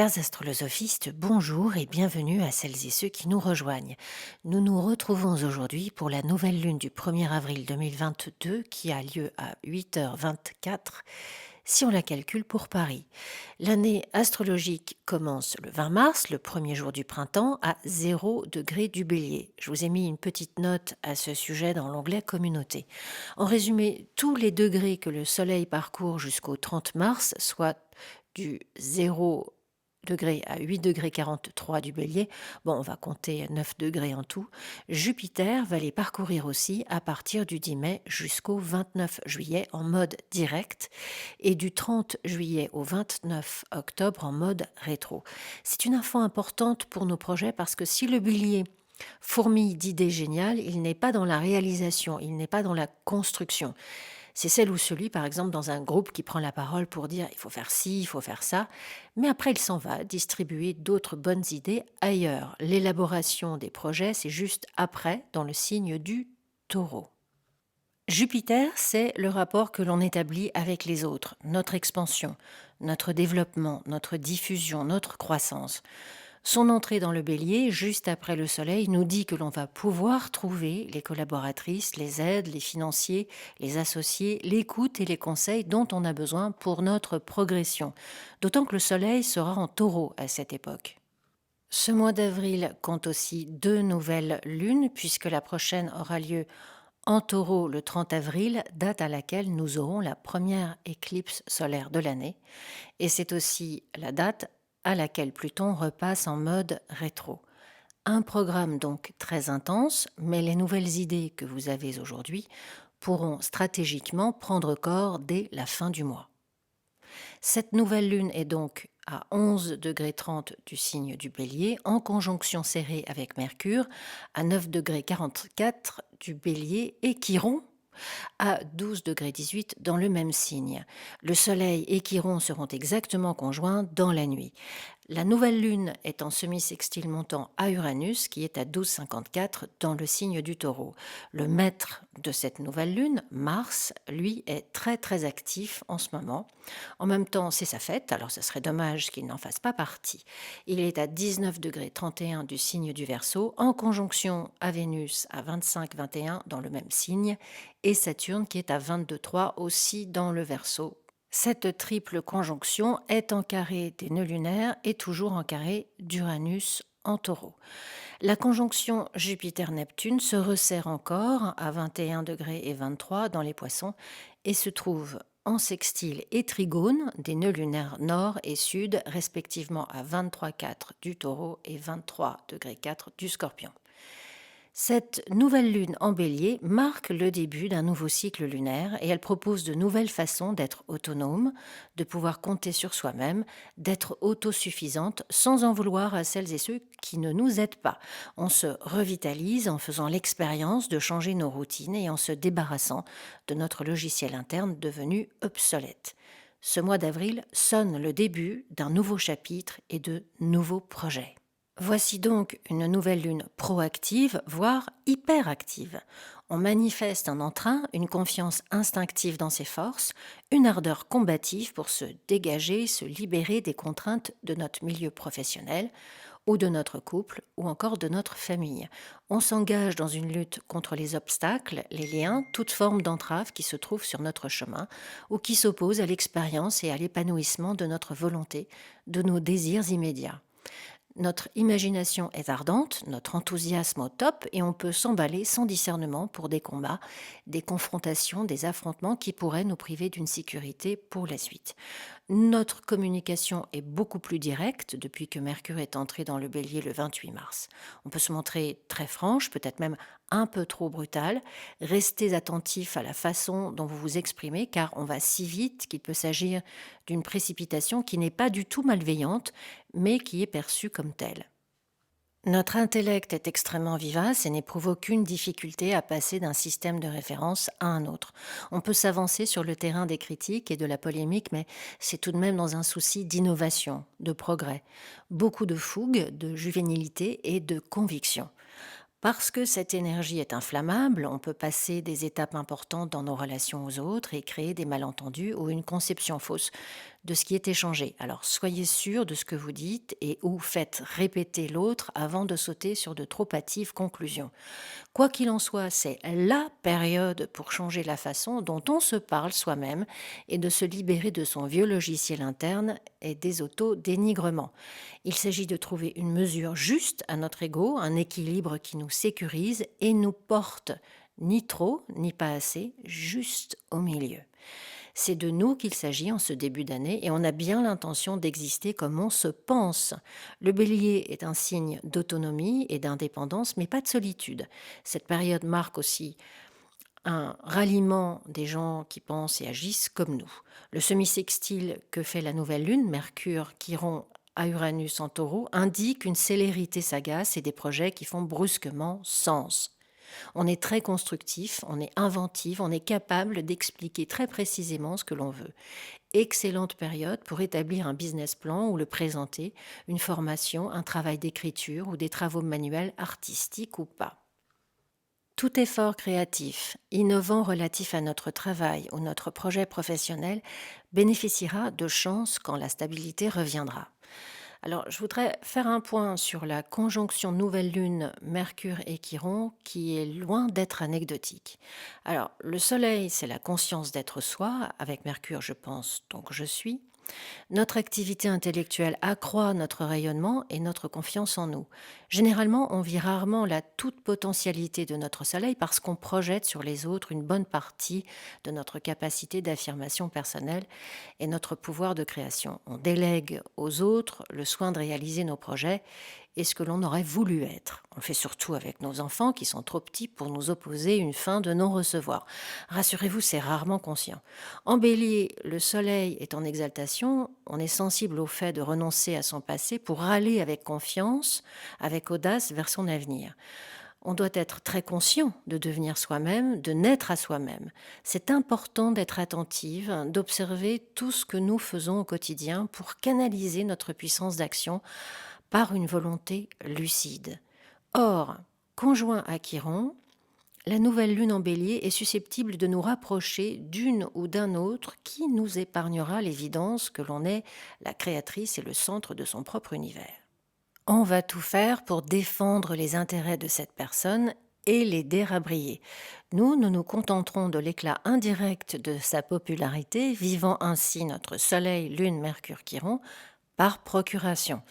Chers astrolosophistes, bonjour et bienvenue à celles et ceux qui nous rejoignent. Nous nous retrouvons aujourd'hui pour la nouvelle lune du 1er avril 2022 qui a lieu à 8h24 si on la calcule pour Paris. L'année astrologique commence le 20 mars, le premier jour du printemps, à 0 degré du bélier. Je vous ai mis une petite note à ce sujet dans l'onglet Communauté. En résumé, tous les degrés que le Soleil parcourt jusqu'au 30 mars, soit du 0 degrés à 8 degrés 43 du bélier, bon on va compter 9 degrés en tout, Jupiter va les parcourir aussi à partir du 10 mai jusqu'au 29 juillet en mode direct et du 30 juillet au 29 octobre en mode rétro. C'est une info importante pour nos projets parce que si le bélier fourmille d'idées géniales, il n'est pas dans la réalisation, il n'est pas dans la construction. C'est celle ou celui, par exemple, dans un groupe qui prend la parole pour dire il faut faire ci, il faut faire ça, mais après il s'en va distribuer d'autres bonnes idées ailleurs. L'élaboration des projets, c'est juste après, dans le signe du taureau. Jupiter, c'est le rapport que l'on établit avec les autres, notre expansion, notre développement, notre diffusion, notre croissance. Son entrée dans le bélier, juste après le soleil, nous dit que l'on va pouvoir trouver les collaboratrices, les aides, les financiers, les associés, l'écoute et les conseils dont on a besoin pour notre progression. D'autant que le soleil sera en taureau à cette époque. Ce mois d'avril compte aussi deux nouvelles lunes, puisque la prochaine aura lieu en taureau le 30 avril, date à laquelle nous aurons la première éclipse solaire de l'année. Et c'est aussi la date à laquelle Pluton repasse en mode rétro. Un programme donc très intense, mais les nouvelles idées que vous avez aujourd'hui pourront stratégiquement prendre corps dès la fin du mois. Cette nouvelle lune est donc à 11 degrés 30 du signe du bélier, en conjonction serrée avec Mercure, à 9 degrés 44 du bélier et Chiron à 12 degrés 18 dans le même signe. Le Soleil et Chiron seront exactement conjoints dans la nuit. La nouvelle lune est en semi-sextile montant à Uranus qui est à 12,54 dans le signe du Taureau. Le maître de cette nouvelle lune, Mars, lui est très très actif en ce moment. En même temps, c'est sa fête, alors ce serait dommage qu'il n'en fasse pas partie. Il est à 19 degrés 31 du signe du Verseau, en conjonction à Vénus à 25,21 dans le même signe, et Saturne qui est à 22,3 aussi dans le Verseau. Cette triple conjonction est en carré des nœuds lunaires et toujours en carré d'Uranus en Taureau. La conjonction Jupiter-Neptune se resserre encore à 21 degrés et 23 dans les Poissons et se trouve en sextile et trigone des nœuds lunaires nord et sud, respectivement à 23,4 du Taureau et 23 degrés 4 du Scorpion. Cette nouvelle lune en bélier marque le début d'un nouveau cycle lunaire et elle propose de nouvelles façons d'être autonome, de pouvoir compter sur soi-même, d'être autosuffisante sans en vouloir à celles et ceux qui ne nous aident pas. On se revitalise en faisant l'expérience de changer nos routines et en se débarrassant de notre logiciel interne devenu obsolète. Ce mois d'avril sonne le début d'un nouveau chapitre et de nouveaux projets. Voici donc une nouvelle lune proactive, voire hyperactive. On manifeste un entrain, une confiance instinctive dans ses forces, une ardeur combative pour se dégager, se libérer des contraintes de notre milieu professionnel ou de notre couple ou encore de notre famille. On s'engage dans une lutte contre les obstacles, les liens, toute forme d'entrave qui se trouve sur notre chemin ou qui s'oppose à l'expérience et à l'épanouissement de notre volonté, de nos désirs immédiats. Notre imagination est ardente, notre enthousiasme au top et on peut s'emballer sans discernement pour des combats, des confrontations, des affrontements qui pourraient nous priver d'une sécurité pour la suite. Notre communication est beaucoup plus directe depuis que Mercure est entré dans le bélier le 28 mars. On peut se montrer très franche, peut-être même un peu trop brutale. Restez attentifs à la façon dont vous vous exprimez car on va si vite qu'il peut s'agir d'une précipitation qui n'est pas du tout malveillante mais qui est perçue comme telle. Notre intellect est extrêmement vivace et n'éprouve aucune difficulté à passer d'un système de référence à un autre. On peut s'avancer sur le terrain des critiques et de la polémique, mais c'est tout de même dans un souci d'innovation, de progrès. Beaucoup de fougue, de juvénilité et de conviction. Parce que cette énergie est inflammable, on peut passer des étapes importantes dans nos relations aux autres et créer des malentendus ou une conception fausse de ce qui est échangé. Alors soyez sûr de ce que vous dites et ou faites répéter l'autre avant de sauter sur de trop hâtives conclusions. Quoi qu'il en soit, c'est la période pour changer la façon dont on se parle soi-même et de se libérer de son vieux logiciel interne et des auto-dénigrements. Il s'agit de trouver une mesure juste à notre ego, un équilibre qui nous sécurise et nous porte ni trop, ni pas assez, juste au milieu. C'est de nous qu'il s'agit en ce début d'année et on a bien l'intention d'exister comme on se pense. Le bélier est un signe d'autonomie et d'indépendance, mais pas de solitude. Cette période marque aussi un ralliement des gens qui pensent et agissent comme nous. Le semi-sextile que fait la nouvelle lune, Mercure, Chiron à Uranus en taureau, indique une célérité sagace et des projets qui font brusquement sens. On est très constructif, on est inventif, on est capable d'expliquer très précisément ce que l'on veut. Excellente période pour établir un business plan ou le présenter, une formation, un travail d'écriture ou des travaux manuels artistiques ou pas. Tout effort créatif, innovant relatif à notre travail ou notre projet professionnel bénéficiera de chance quand la stabilité reviendra. Alors, je voudrais faire un point sur la conjonction nouvelle lune Mercure et Chiron qui est loin d'être anecdotique. Alors, le Soleil, c'est la conscience d'être soi. Avec Mercure, je pense, donc je suis. Notre activité intellectuelle accroît notre rayonnement et notre confiance en nous. Généralement, on vit rarement la toute potentialité de notre soleil parce qu'on projette sur les autres une bonne partie de notre capacité d'affirmation personnelle et notre pouvoir de création. On délègue aux autres le soin de réaliser nos projets et ce que l'on aurait voulu être. On le fait surtout avec nos enfants qui sont trop petits pour nous opposer une fin de non-recevoir. Rassurez-vous, c'est rarement conscient. En bélier, le soleil est en exaltation, on est sensible au fait de renoncer à son passé pour aller avec confiance, avec audace vers son avenir. On doit être très conscient de devenir soi-même, de naître à soi-même. C'est important d'être attentive, d'observer tout ce que nous faisons au quotidien pour canaliser notre puissance d'action par une volonté lucide. Or, conjoint à Chiron, la nouvelle lune en bélier est susceptible de nous rapprocher d'une ou d'un autre qui nous épargnera l'évidence que l'on est la créatrice et le centre de son propre univers. On va tout faire pour défendre les intérêts de cette personne et les dérabrier. Nous nous contenterons de l'éclat indirect de sa popularité, vivant ainsi notre Soleil, Lune, Mercure, Chiron, par procuration.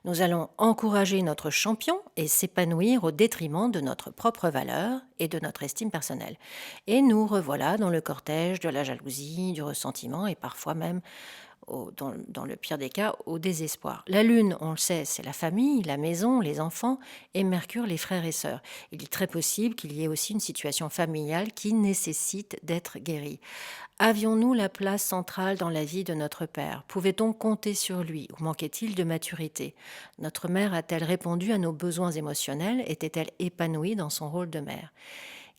Nous allons encourager notre champion et s'épanouir au détriment de notre propre valeur et de notre estime personnelle. Et nous revoilà dans le cortège de la jalousie, du ressentiment et parfois même, dans le pire des cas, au désespoir. La lune, on le sait, c'est la famille, la maison, les enfants, et Mercure, les frères et sœurs. Il est très possible qu'il y ait aussi une situation familiale qui nécessite d'être guérie. Avions-nous la place centrale dans la vie de notre père? Pouvait-on compter sur lui ou manquait-il de maturité? Notre mère a-t-elle répondu à nos besoins émotionnels? Était-elle épanouie dans son rôle de mère?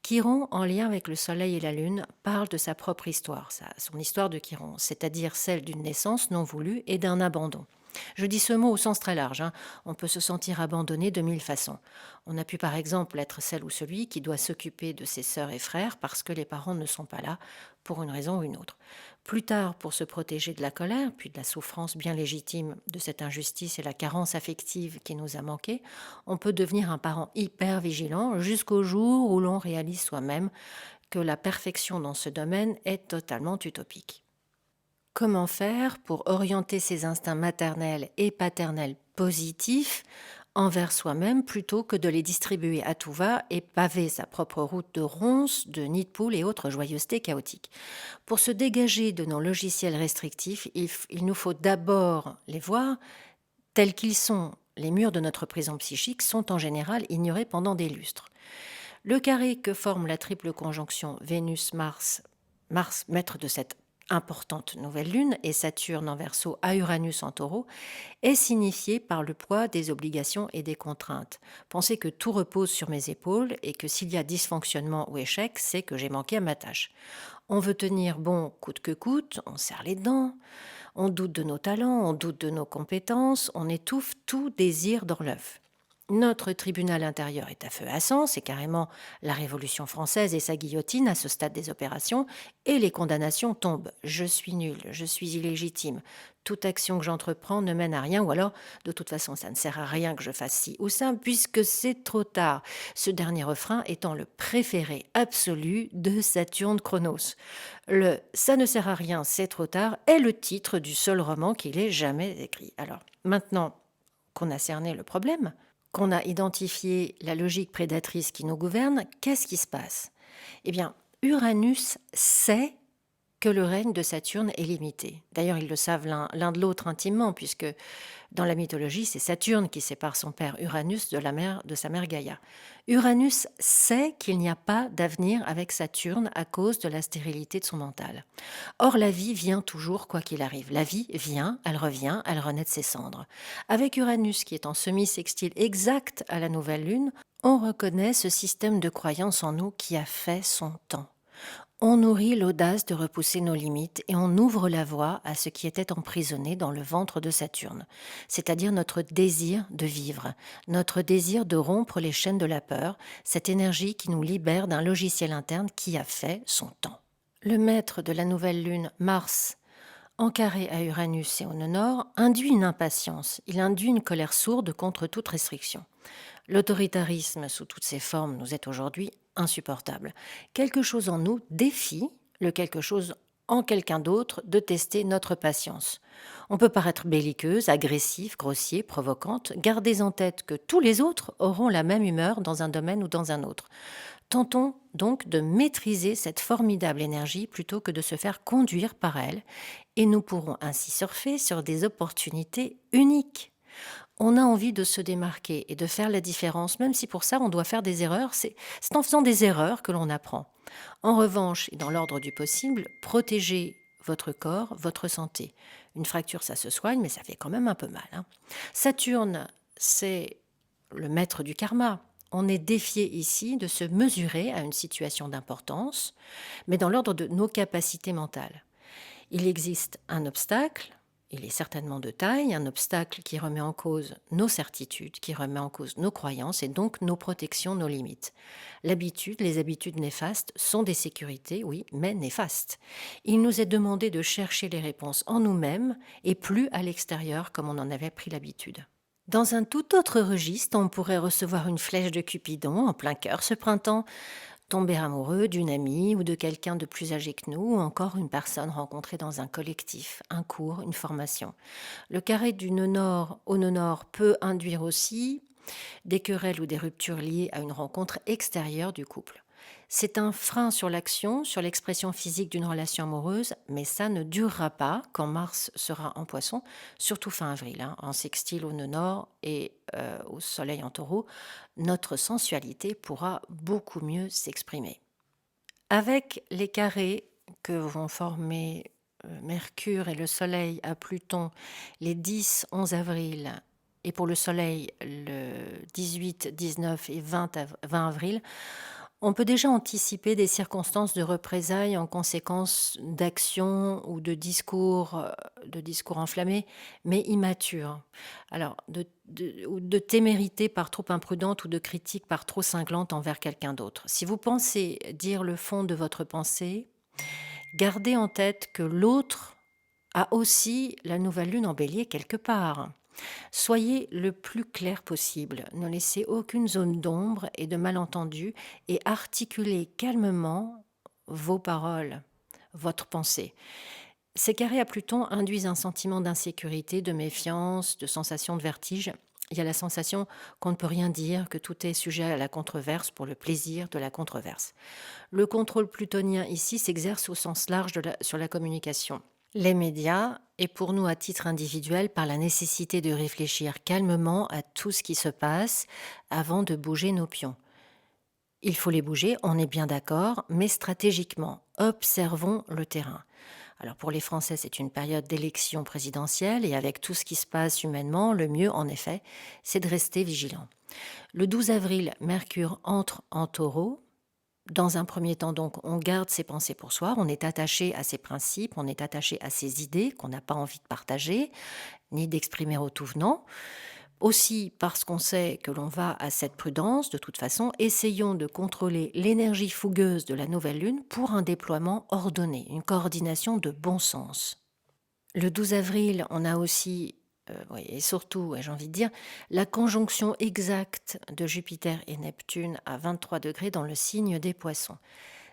Chiron, en lien avec le Soleil et la Lune, parle de sa propre histoire, son histoire de Chiron, c'est-à-dire celle d'une naissance non voulue et d'un abandon. Je dis ce mot au sens très large, hein. On peut se sentir abandonné de mille façons. On a pu par exemple être celle ou celui qui doit s'occuper de ses sœurs et frères parce que les parents ne sont pas là pour une raison ou une autre. Plus tard, pour se protéger de la colère, puis de la souffrance bien légitime de cette injustice et la carence affective qui nous a manqué, on peut devenir un parent hyper vigilant jusqu'au jour où l'on réalise soi-même que la perfection dans ce domaine est totalement utopique. Comment faire pour orienter ses instincts maternels et paternels positifs envers soi-même plutôt que de les distribuer à tout va et paver sa propre route de ronces, de nids de poules et autres joyeusetés chaotiques? Pour se dégager de nos logiciels restrictifs, il nous faut d'abord les voir tels qu'ils sont. Les murs de notre prison psychique sont en général ignorés pendant des lustres. Le carré que forme la triple conjonction Vénus-Mars, Mars maître de cette importante nouvelle lune, et Saturne en Verseau à Uranus en Taureau, est signifié par le poids des obligations et des contraintes. Pensez que tout repose sur mes épaules et que s'il y a dysfonctionnement ou échec, c'est que j'ai manqué à ma tâche. On veut tenir bon coûte que coûte, on serre les dents, on doute de nos talents, on doute de nos compétences, on étouffe tout désir dans l'œuf. Notre tribunal intérieur est à feu à sang, c'est carrément la Révolution française et sa guillotine à ce stade des opérations, et les condamnations tombent. Je suis nul, je suis illégitime. Toute action que j'entreprends ne mène à rien, ou alors, de toute façon, ça ne sert à rien que je fasse ci ou ça, puisque c'est trop tard. Ce dernier refrain étant le préféré absolu de Saturne Chronos. Le Ça ne sert à rien, c'est trop tard est le titre du seul roman qu'il ait jamais écrit. Alors, maintenant qu'on a cerné le problème, qu'on a identifié la logique prédatrice qui nous gouverne, qu'est-ce qui se passe? Eh bien, Uranus sait que le règne de Saturne est limité. D'ailleurs, ils le savent l'un de l'autre intimement, puisque dans la mythologie, c'est Saturne qui sépare son père Uranus de sa mère Gaïa. Uranus sait qu'il n'y a pas d'avenir avec Saturne à cause de la stérilité de son mental. Or, la vie vient toujours quoi qu'il arrive. La vie vient, elle revient, elle renaît de ses cendres. Avec Uranus qui est en semi-sextile exact à la nouvelle lune, on reconnaît ce système de croyance en nous qui a fait son temps. On nourrit l'audace de repousser nos limites et on ouvre la voie à ce qui était emprisonné dans le ventre de Saturne, c'est-à-dire notre désir de vivre, notre désir de rompre les chaînes de la peur, cette énergie qui nous libère d'un logiciel interne qui a fait son temps. Le maître de la nouvelle lune, Mars, en carré à Uranus et au nœud nord, induit une impatience, il induit une colère sourde contre toute restriction. L'autoritarisme sous toutes ses formes nous est aujourd'hui insupportable. Quelque chose en nous défie le quelque chose en quelqu'un d'autre de tester notre patience. On peut paraître belliqueuse, agressive, grossier, provocante. Gardez en tête que tous les autres auront la même humeur dans un domaine ou dans un autre. Tentons donc de maîtriser cette formidable énergie plutôt que de se faire conduire par elle, et nous pourrons ainsi surfer sur des opportunités uniques. On a envie de se démarquer et de faire la différence, même si pour ça on doit faire des erreurs. C'est en faisant des erreurs que l'on apprend. En revanche, et dans l'ordre du possible, protégez votre corps, votre santé. Une fracture, ça se soigne, mais ça fait quand même un peu mal, hein. Saturne, c'est le maître du karma. On est défié ici de se mesurer à une situation d'importance, mais dans l'ordre de nos capacités mentales. Il existe un obstacle, il est certainement de taille, un obstacle qui remet en cause nos certitudes, qui remet en cause nos croyances et donc nos protections, nos limites. L'habitude, les habitudes néfastes sont des sécurités, oui, mais néfastes. Il nous est demandé de chercher les réponses en nous-mêmes et plus à l'extérieur comme on en avait pris l'habitude. Dans un tout autre registre, on pourrait recevoir une flèche de Cupidon en plein cœur ce printemps, tomber amoureux d'une amie ou de quelqu'un de plus âgé que nous, ou encore une personne rencontrée dans un collectif, un cours, une formation. Le carré du nœud nord au nœud nord peut induire aussi des querelles ou des ruptures liées à une rencontre extérieure du couple. C'est un frein sur l'action, sur l'expression physique d'une relation amoureuse, mais ça ne durera pas quand Mars sera en Poisson, surtout fin avril, hein, en sextile au nœud nord et au Soleil en Taureau. Notre sensualité pourra beaucoup mieux s'exprimer. Avec les carrés que vont former Mercure et le Soleil à Pluton les 10-11 avril, et pour le Soleil le 18, 19 et 20 avril, on peut déjà anticiper des circonstances de représailles en conséquence d'actions ou de discours enflammés, mais immatures. Alors, ou de témérité par trop imprudente ou de critique par trop cinglante envers quelqu'un d'autre. Si vous pensez dire le fond de votre pensée, gardez en tête que l'autre a aussi la nouvelle lune en bélier quelque part. Soyez le plus clair possible, ne laissez aucune zone d'ombre et de malentendu et articulez calmement vos paroles, votre pensée. Ces carrés à Pluton induisent un sentiment d'insécurité, de méfiance, de sensation de vertige. Il y a la sensation qu'on ne peut rien dire, que tout est sujet à la controverse pour le plaisir de la controverse. Le contrôle plutonien ici s'exerce au sens large sur la communication. Les médias, et pour nous à titre individuel, par la nécessité de réfléchir calmement à tout ce qui se passe avant de bouger nos pions. Il faut les bouger, on est bien d'accord, mais stratégiquement. Observons le terrain. Alors pour les Français, c'est une période d'élection présidentielle et avec tout ce qui se passe humainement, le mieux en effet, c'est de rester vigilant. Le 12 avril, Mercure entre en Taureau. Dans un premier temps, donc, on garde ses pensées pour soi, on est attaché à ses principes, on est attaché à ses idées qu'on n'a pas envie de partager, ni d'exprimer au tout venant. Aussi, parce qu'on sait que l'on va à cette prudence, de toute façon, essayons de contrôler l'énergie fougueuse de la nouvelle lune pour un déploiement ordonné, une coordination de bon sens. Le 12 avril, on a aussi, oui, et surtout, ouais, j'ai envie de dire, la conjonction exacte de Jupiter et Neptune à 23 degrés dans le signe des Poissons.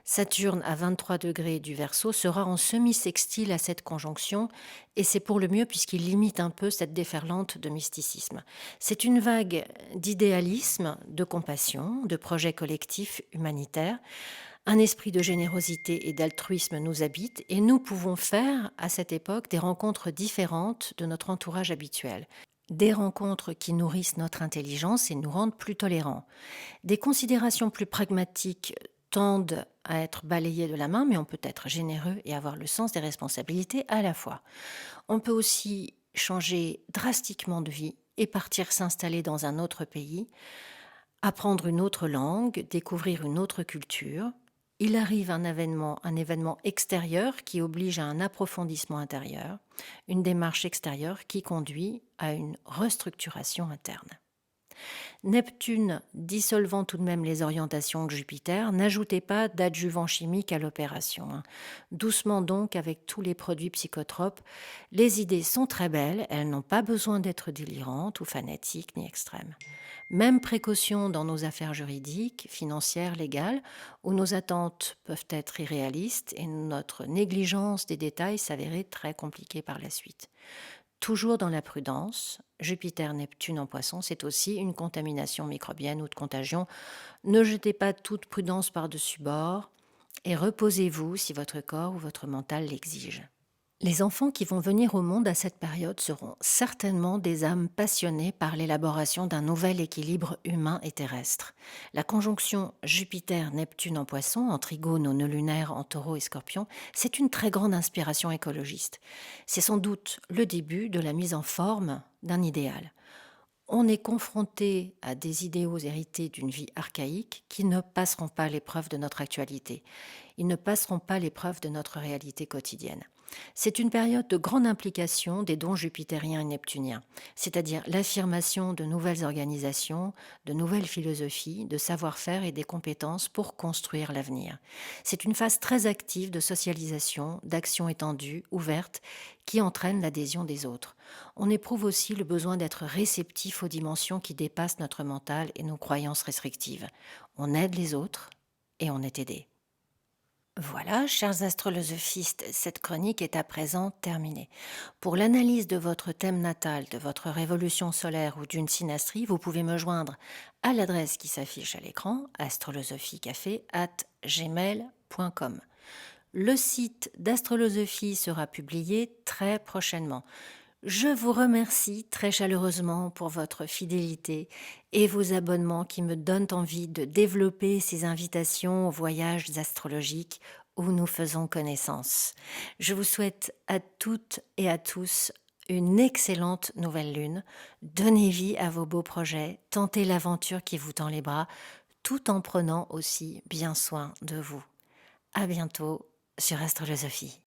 Saturne à 23 degrés du Verseau sera en semi-sextile à cette conjonction, et c'est pour le mieux puisqu'il limite un peu cette déferlante de mysticisme. C'est une vague d'idéalisme, de compassion, de projets collectifs humanitaires. Un esprit de générosité et d'altruisme nous habite et nous pouvons faire à cette époque des rencontres différentes de notre entourage habituel. Des rencontres qui nourrissent notre intelligence et nous rendent plus tolérants. Des considérations plus pragmatiques tendent à être balayées de la main, mais on peut être généreux et avoir le sens des responsabilités à la fois. On peut aussi changer drastiquement de vie et partir s'installer dans un autre pays, apprendre une autre langue, découvrir une autre culture. Il arrive un événement extérieur qui oblige à un approfondissement intérieur, une démarche extérieure qui conduit à une restructuration interne. Neptune dissolvant tout de même les orientations de Jupiter, n'ajoutez pas d'adjuvant chimique à l'opération, hein. Doucement donc avec tous les produits psychotropes. Les idées sont très belles, elles n'ont pas besoin d'être délirantes ou fanatiques ni extrêmes. Même précaution dans nos affaires juridiques, financières, légales, où nos attentes peuvent être irréalistes et notre négligence des détails s'avérer très compliquée par la suite. Toujours dans la prudence, Jupiter-Neptune en Poisson, c'est aussi une contamination microbienne ou de contagion. Ne jetez pas toute prudence par-dessus bord et reposez-vous si votre corps ou votre mental l'exige. Les enfants qui vont venir au monde à cette période seront certainement des âmes passionnées par l'élaboration d'un nouvel équilibre humain et terrestre. La conjonction Jupiter-Neptune en Poisson, en trigone au nœud lunaire en Taureau et Scorpion, c'est une très grande inspiration écologiste. C'est sans doute le début de la mise en forme d'un idéal. On est confronté à des idéaux hérités d'une vie archaïque qui ne passeront pas l'épreuve de notre actualité. Ils ne passeront pas l'épreuve de notre réalité quotidienne. C'est une période de grande implication des dons jupitériens et neptuniens, c'est-à-dire l'affirmation de nouvelles organisations, de nouvelles philosophies, de savoir-faire et des compétences pour construire l'avenir. C'est une phase très active de socialisation, d'action étendue, ouverte, qui entraîne l'adhésion des autres. On éprouve aussi le besoin d'être réceptif aux dimensions qui dépassent notre mental et nos croyances restrictives. On aide les autres et on est aidé. Voilà, chers astrolosophistes, cette chronique est à présent terminée. Pour l'analyse de votre thème natal, de votre révolution solaire ou d'une synastrie, vous pouvez me joindre à l'adresse qui s'affiche à l'écran, astrolosophicafé@gmail.com. Le site d'Astrolosophie sera publié très prochainement. Je vous remercie très chaleureusement pour votre fidélité et vos abonnements qui me donnent envie de développer ces invitations aux voyages astrologiques où nous faisons connaissance. Je vous souhaite à toutes et à tous une excellente nouvelle lune. Donnez vie à vos beaux projets, tentez l'aventure qui vous tend les bras, tout en prenant aussi bien soin de vous. À bientôt sur Astrolosophie.